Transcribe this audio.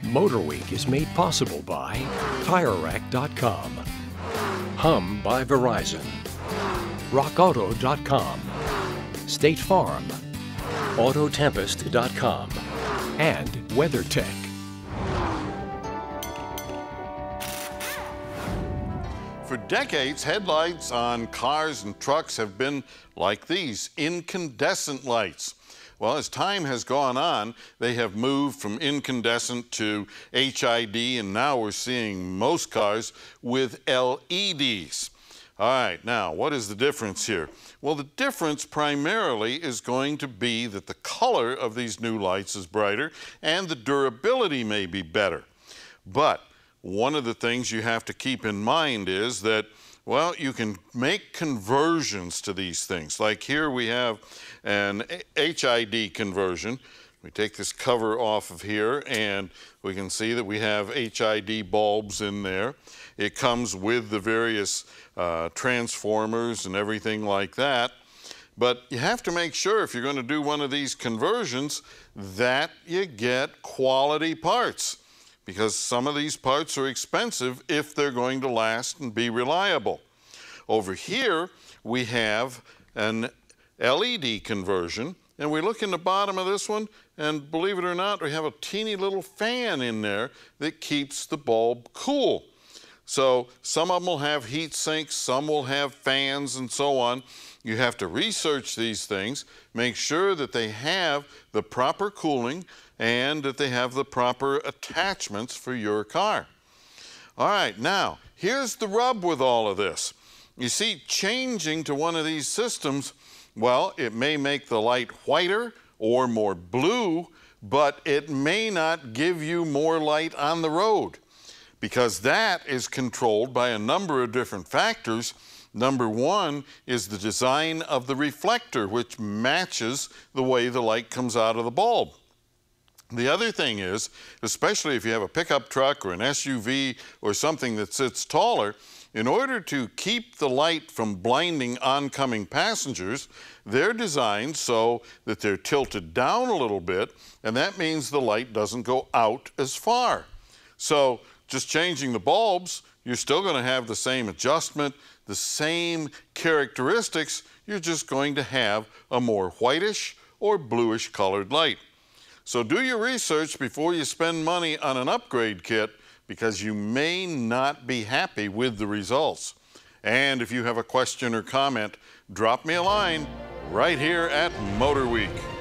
MotorWeek is made possible by TireRack.com, Hum by Verizon, RockAuto.com, State Farm, Autotempest.com, and WeatherTech. For decades, headlights on cars and trucks have been like these, incandescent lights. Well, as time has gone on, they have moved from incandescent to HID, and now we're seeing most cars with LEDs. All right, now, what is the difference here? Well, the difference primarily is going to be that the color of these new lights is brighter and the durability may be better. But one of the things you have to keep in mind is that, well, you can make conversions to these things. Like here we have an HID conversion. We take this cover off of here and we can see that we have HID bulbs in there. It comes with the various transformers and everything like that. But you have to make sure if you're going to do one of these conversions that you get quality parts, because some of these parts are expensive if they're going to last and be reliable. Over here we have an LED conversion, and we look in the bottom of this one, and believe it or not, we have a teeny little fan in there that keeps the bulb cool. So some of them will have heat sinks, some will have fans, and so on. You have to research these things, make sure that they have the proper cooling and that they have the proper attachments for your car. All right, now, here's the rub with all of this. You see, changing to one of these systems, well, it may make the light whiter or more blue, but it may not give you more light on the road, because that is controlled by a number of different factors. Number one is the design of the reflector, which matches the way the light comes out of the bulb. The other thing is, especially if you have a pickup truck or an SUV or something that sits taller, in order to keep the light from blinding oncoming passengers, they're designed so that they're tilted down a little bit, and that means the light doesn't go out as far. So just changing the bulbs, you're still going to have the same adjustment, the same characteristics. You're just going to have a more whitish or bluish colored light. So do your research before you spend money on an upgrade kit, because you may not be happy with the results. And if you have a question or comment, drop me a line right here at MotorWeek.